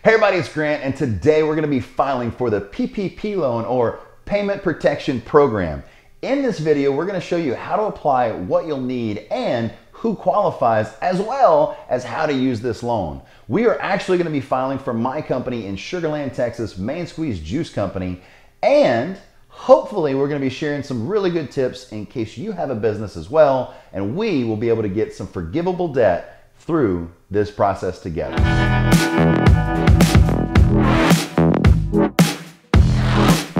Hey everybody, it's Grant, and today we're going to be filing for the PPP loan or Payment Protection Program. In this video, we're going to show you how to apply, what you'll need, and who qualifies, as well as how to use this loan. We are actually going to be filing for my company in Sugar Land, Texas, Main Squeeze Juice Company, and hopefully we're going to be sharing some really good tips in case you have a business as well, and we will be able to get some forgivable debt through this process together.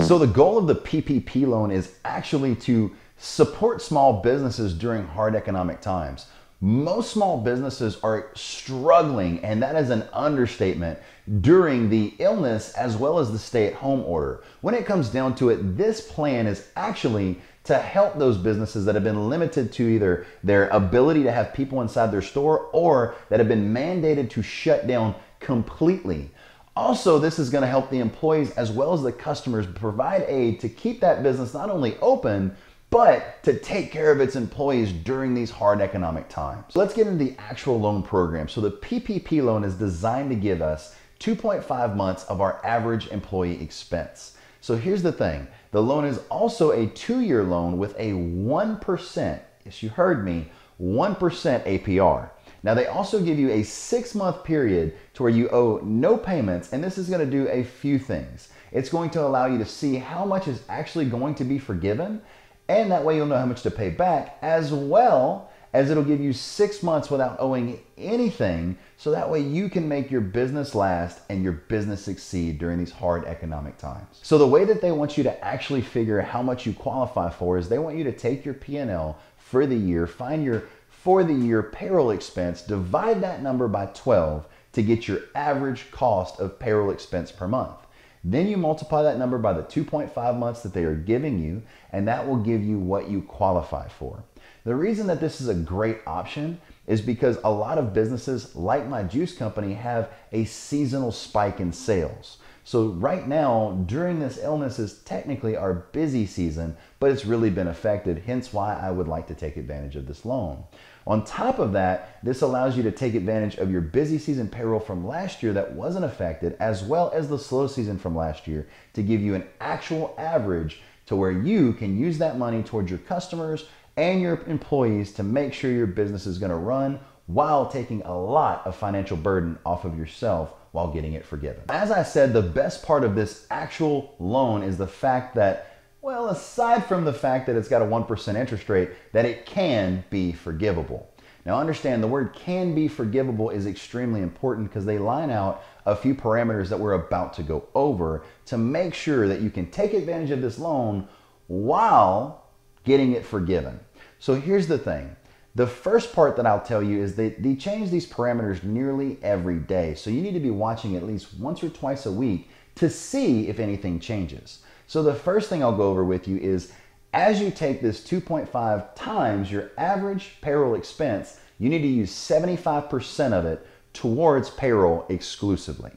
So the goal of the PPP loan is actually to support small businesses during hard economic times. Most small businesses are struggling, and that is an understatement, during the illness as well as the stay-at-home order. When it comes down to it, this plan is actually to help those businesses that have been limited to either their ability to have people inside their store or that have been mandated to shut down completely. Also, this is going to help the employees as well as the customers provide aid to keep that business not only open, but to take care of its employees during these hard economic times. So let's get into the actual loan program. So the PPP loan is designed to give us 2.5 months of our average employee expense. So here's the thing. The loan is also a 2-year loan with a 1%, yes, you heard me, 1% APR. Now they also give you a 6-month period to where you owe no payments, and this is going to do a few things. It's going to allow you to see how much is actually going to be forgiven, and that way you'll know how much to pay back, as well as it'll give you 6 months without owing anything, so that way you can make your business last and your business succeed during these hard economic times. So the way that they want you to actually figure how much you qualify for is they want you to take your P&L for the year, find your for the year payroll expense, divide that number by 12 to get your average cost of payroll expense per month. Then you multiply that number by the 2.5 months that they are giving you, and that will give you what you qualify for. The reason that this is a great option is because a lot of businesses, like my juice company, have a seasonal spike in sales. So right now, during this illness is technically our busy season, but it's really been affected, hence why I would like to take advantage of this loan. On top of that, this allows you to take advantage of your busy season payroll from last year that wasn't affected, as well as the slow season from last year, to give you an actual average to where you can use that money towards your customers and your employees to make sure your business is going to run while taking a lot of financial burden off of yourself while getting it forgiven. As I said, the best part of this actual loan is the fact that, well, aside from the fact that it's got a 1% interest rate, that it can be forgivable. Now understand, the word can be forgivable is extremely important because they line out a few parameters that we're about to go over to make sure that you can take advantage of this loan while getting it forgiven. So here's the thing. The first part that I'll tell you is that they change these parameters nearly every day. So you need to be watching at least once or twice a week to see if anything changes. So the first thing I'll go over with you is as you take this 2.5 times your average payroll expense, you need to use 75% of it towards payroll exclusively.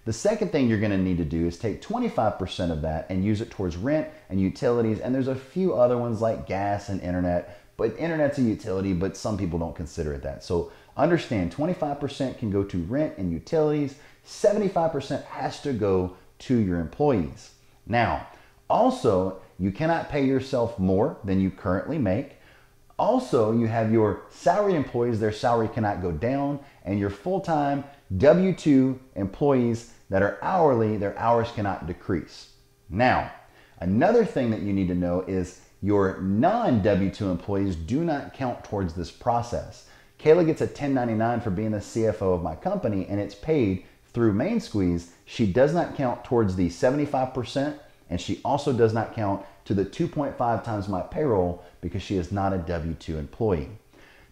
The second thing you're going to need to do is take 25% of that and use it towards rent and utilities. And there's a few other ones like gas and internet. But internet's a utility, but some people don't consider it that. So understand 25% can go to rent and utilities, 75% has to go to your employees. Now, also, you cannot pay yourself more than you currently make. Also, you have your salaried employees, their salary cannot go down, and your full-time W-2 employees that are hourly, their hours cannot decrease. Now, another thing that you need to know is your non-W-2 employees do not count towards this process. Kayla gets a 1099 for being the CFO of my company, and it's paid through Main Squeeze. She does not count towards the 75%, and she also does not count to the 2.5 times my payroll because she is not a W-2 employee.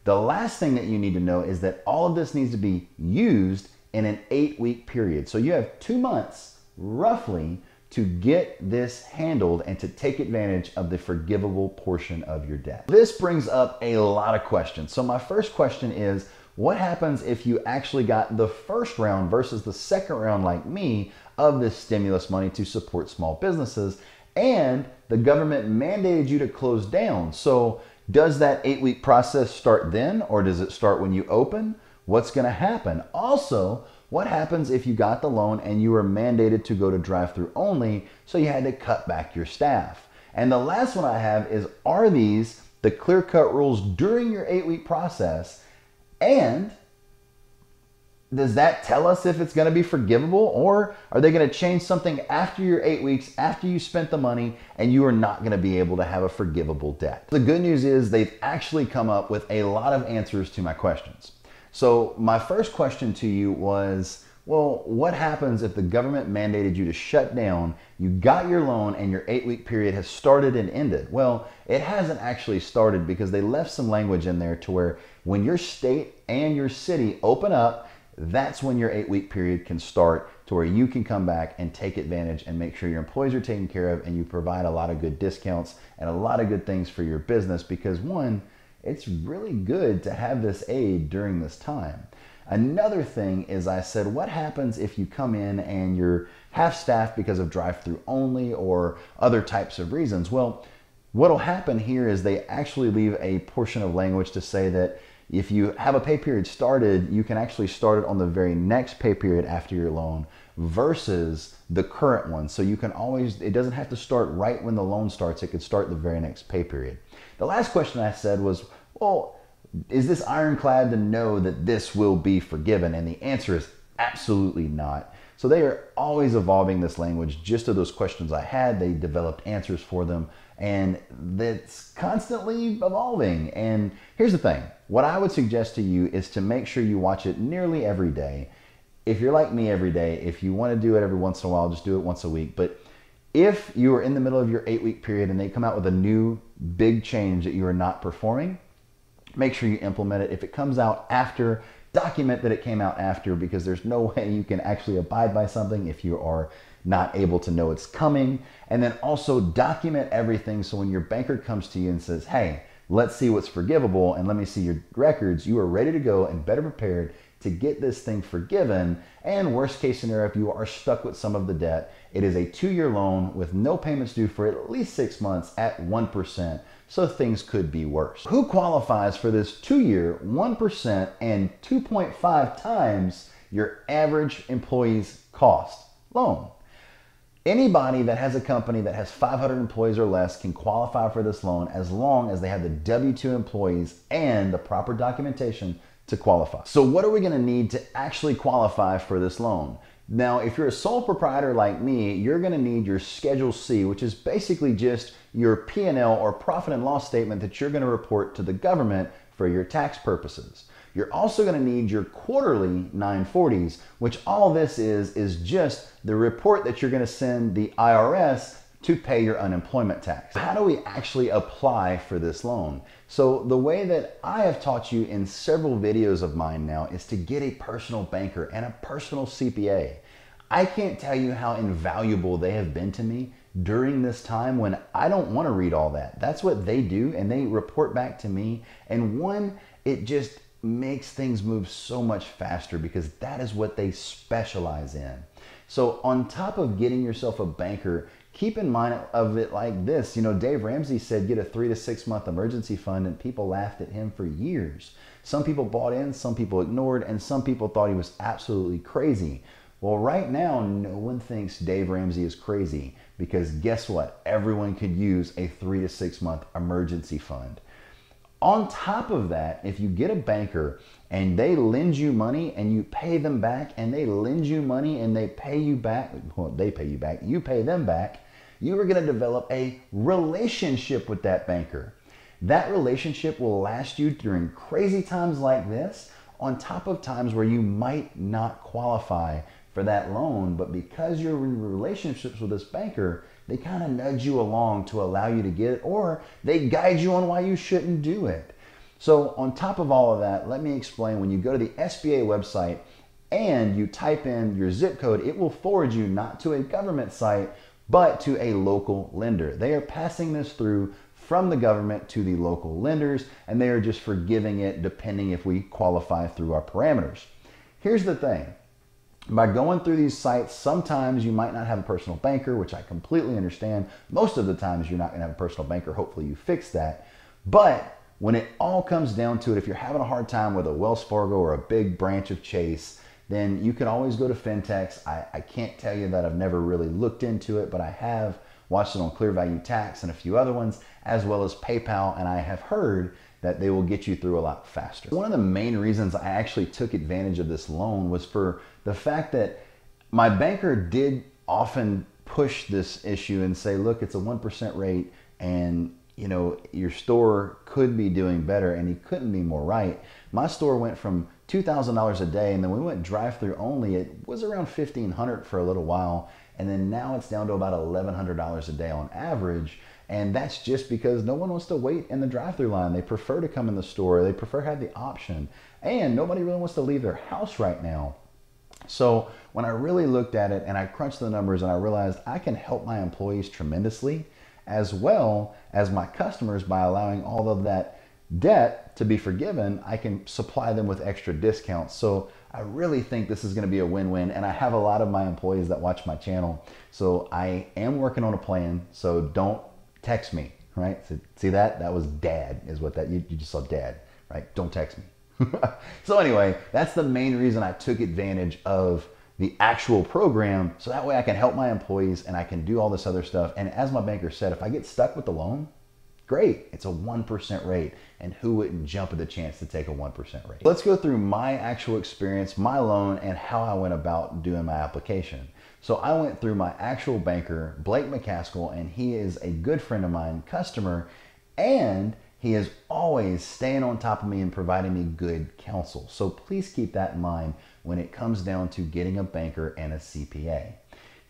The last thing that you need to know is that all of this needs to be used in an 8-week period. So you have 2 months, roughly, to get this handled and to take advantage of the forgivable portion of your debt. This brings up a lot of questions. So my first question is, what happens if you actually got the first round versus the second round, like me, of this stimulus money to support small businesses, and the government mandated you to close down? So does that 8-week process start then, or does it start when you open? What's going to happen? Also, What happens if you got the loan and you were mandated to go to drive-through only, so you had to cut back your staff? And the last one I have is, are these the clear-cut rules during your 8-week process? And does that tell us if it's going to be forgivable, or are they going to change something after your 8 weeks, after you spent the money, and you are not going to be able to have a forgivable debt? The good news is they've actually come up with a lot of answers to my questions. So my first question to you was, well, what happens if the government mandated you to shut down, you got your loan, and your 8-week period has started and ended? Well, it hasn't actually started, because they left some language in there to where when your state and your city open up, that's when your 8-week period can start, to where you can come back and take advantage and make sure your employees are taken care of, and you provide a lot of good discounts and a lot of good things for your business, because one, it's really good to have this aid during this time. Another thing is, I said, what happens if you come in and you're half-staffed because of drive-through only or other types of reasons? Well, what'll happen here is they actually leave a portion of language to say that if you have a pay period started, you can actually start it on the very next pay period after your loan versus the current one. So you can always, it doesn't have to start right when the loan starts. It could start the very next pay period. The last question I said was, well, is this ironclad to know that this will be forgiven? And the answer is absolutely not. So they are always evolving this language just to those questions I had. They developed answers for them, and that's constantly evolving. And here's the thing. What I would suggest to you is to make sure you watch it nearly every day. If you're like me every day, if you want to do it every once in a while, just do it once a week. But if you are in the middle of your 8-week period and they come out with a new big change that you are not performing, make sure you implement it. If it comes out after, document that it came out after, because there's no way you can actually abide by something if you are not able to know it's coming. And then also document everything, so when your banker comes to you and says, hey, let's see what's forgivable and let me see your records, you are ready to go and better prepared to get this thing forgiven. And worst case scenario, if you are stuck with some of the debt, it is a 2-year loan with no payments due for at least 6 months at 1%. So things could be worse. Who qualifies for this 2-year 1% and 2.5 times your average employee's cost loan? Anybody that has a company that has 500 employees or less can qualify for this loan, as long as they have the W-2 employees and the proper documentation to qualify. So what are we going to need to actually qualify for this loan? Now, if you're a sole proprietor like me, you're going to need your Schedule C, which is basically just your P&L or profit and loss statement that you're going to report to the government for your tax purposes. You're also going to need your quarterly 940s, which all this is just the report that you're going to send the IRS to pay your unemployment tax. How do we actually apply for this loan? So the way that I have taught you in several videos of mine now is to get a personal banker and a personal CPA. I can't tell you how invaluable they have been to me during this time when I don't want to read all that. That's what they do, and they report back to me. And one, it just makes things move so much faster, because that is what they specialize in. So on top of getting yourself a banker, keep in mind of it like this. You know, Dave Ramsey said get a 3 to 6 month emergency fund, and people laughed at him for years. Some people bought in, some people ignored, and some people thought he was absolutely crazy. Well, right now, no one thinks Dave Ramsey is crazy, because guess what? Everyone could use a 3 to 6 month emergency fund. On top of that, if you get a banker and they lend you money and you pay them back, and they lend you money and they pay you back, well, they pay you back, you pay them back, you are going to develop a relationship with that banker. That relationship will last you during crazy times like this, on top of times where you might not qualify for that loan, but because you're in relationships with this banker, they kind of nudge you along to allow you to get it, or they guide you on why you shouldn't do it. So on top of all of that, let me explain. When you go to the SBA website and you type in your zip code, it will forward you not to a government site, but to a local lender. They are passing this through from the government to the local lenders, and they are just forgiving it depending if we qualify through our parameters. Here's the thing. By going through these sites, sometimes you might not have a personal banker, which I completely understand. Most of the times you're not going to have a personal banker. Hopefully you fix that. But when it all comes down to it, if you're having a hard time with a Wells Fargo or a big branch of Chase, then you can always go to fintechs. I can't tell you that I've never really looked into it, but I have watched it on Clear Value Tax and a few other ones, as well as PayPal, and I have heard that they will get you through a lot faster. One of the main reasons I actually took advantage of this loan was for the fact that my banker did often push this issue and say, look, it's a 1% rate, and you know, your store could be doing better, and he couldn't be more right. My store went from $2,000 a day, and then we went drive-through only. It was around $1,500 for a little while, and then now it's down to about $1,100 a day on average. And that's just because no one wants to wait in the drive-through line. They prefer to come in the store. They prefer to have the option, and nobody really wants to leave their house right now. So when I really looked at it and I crunched the numbers, and I realized I can help my employees tremendously, as well as my customers, by allowing all of that debt to be forgiven. I can supply them with extra discounts. So I really think this is going to be a win-win, and I have a lot of my employees that watch my channel. So I am working on a plan, so don't text me, right? So, see that? That was dad, is what that, you just saw dad, right? Don't text me. So anyway, that's the main reason I took advantage of the actual program, so that way I can help my employees and I can do all this other stuff. And as my banker said, if I get stuck with the loan, great, it's a 1% rate, and who wouldn't jump at the chance to take a 1% rate? Let's go through my actual experience, my loan, and how I went about doing my application. So I went through my actual banker, Blake McCaskill, and he is a good friend of mine, customer, and he is always staying on top of me and providing me good counsel. So please keep that in mind when it comes down to getting a banker and a CPA.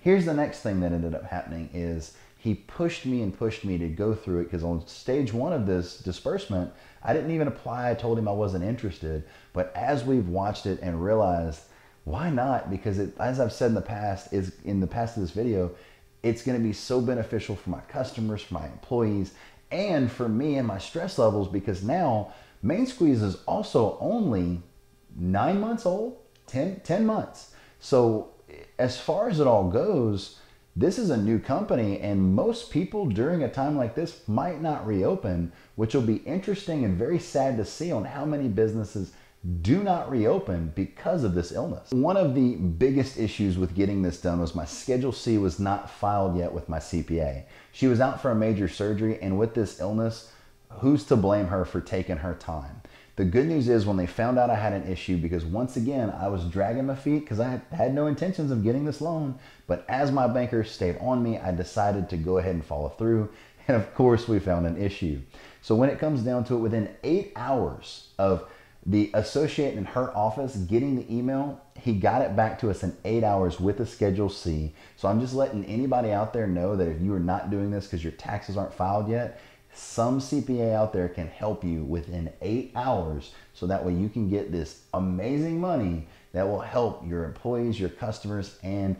Here's the next thing that ended up happening is he pushed me to go through it, because on stage one of this disbursement, I didn't even apply. I told him I wasn't interested. But as we've watched it and realized, why not? Because it, as I've said in the past of this video, it's going to be so beneficial for my customers, for my employees, and for me and my stress levels, because now Main Squeeze is also only 9 months old, 10 months. So as far as it all goes, this is a new company, and most people during a time like this might not reopen, which will be interesting and very sad to see on how many businesses do not reopen because of this illness. One of the biggest issues with getting this done was my Schedule C was not filed yet with my CPA. She was out for a major surgery, and with this illness, who's to blame her for taking her time? The good news is when they found out I had an issue, because once again, I was dragging my feet because I had no intentions of getting this loan, but as my banker stayed on me, I decided to go ahead and follow through. And of course, we found an issue. So when it comes down to it, within 8 hours of the associate in her office getting the email, he got it back to us in 8 hours with a Schedule C. So I'm just letting anybody out there know that if you are not doing this because your taxes aren't filed yet, some CPA out there can help you within 8 hours, so that way you can get this amazing money that will help your employees, your customers, and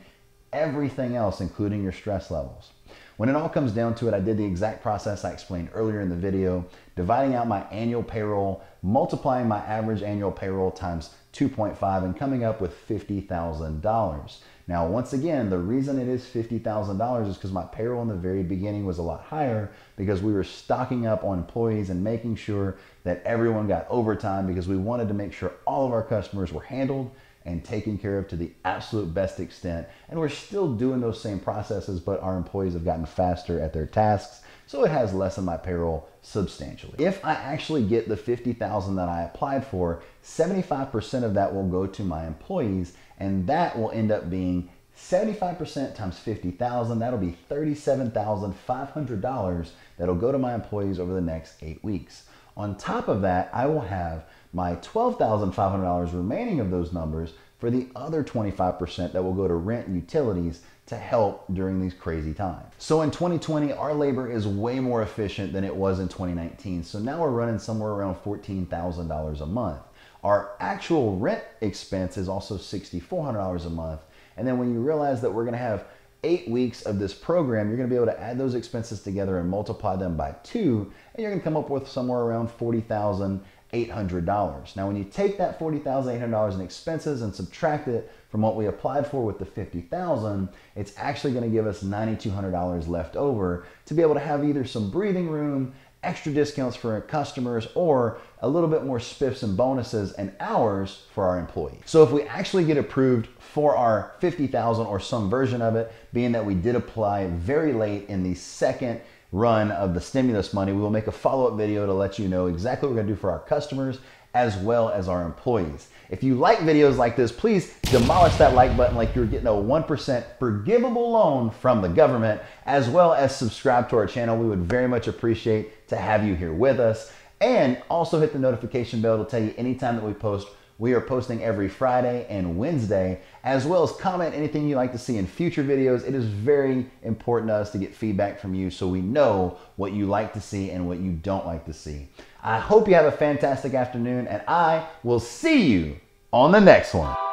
everything else, including your stress levels. When it all comes down to it, I did the exact process I explained earlier in the video, dividing out my annual payroll, multiplying my average annual payroll times 2.5, and coming up with $50,000. Now, once again, the reason it is $50,000 is because my payroll in the very beginning was a lot higher, because we were stocking up on employees and making sure that everyone got overtime, because we wanted to make sure all of our customers were handled and taken care of to the absolute best extent. And we're still doing those same processes, but our employees have gotten faster at their tasks, so it has lessened my payroll substantially. If I actually get the $50,000 that I applied for, 75% of that will go to my employees, and that will end up being 75% times 50,000. That'll be $37,500 that'll go to my employees over the next 8 weeks. On top of that, I will have my $12,500 remaining of those numbers for the other 25% that will go to rent and utilities to help during these crazy times. So in 2020, our labor is way more efficient than it was in 2019. So now we're running somewhere around $14,000 a month. Our actual rent expense is also $6,400 a month. And then when you realize that we're gonna have 8 weeks of this program, you're gonna be able to add those expenses together and multiply them by 2, and you're gonna come up with somewhere around $40,800. Now, when you take that $40,800 in expenses and subtract it from what we applied for with the $50,000, it's actually gonna give us $9,200 left over to be able to have either some breathing room extra discounts for our customers, or a little bit more spiffs and bonuses and hours for our employees. So if we actually get approved for our 50,000 or some version of it, being that we did apply very late in the second run of the stimulus money, we will make a follow-up video to let you know exactly what we're gonna do for our customers as well as our employees. If you like videos like this, please demolish that like button like you're getting a 1% forgivable loan from the government, as well as subscribe to our channel. We would very much appreciate to have you here with us. And also hit the notification bell to tell you anytime that we post. We are posting every Friday and Wednesday, as well as comment anything you'd like to see in future videos. It is very important to us to get feedback from you so we know what you like to see and what you don't like to see. I hope you have a fantastic afternoon, and I will see you on the next one.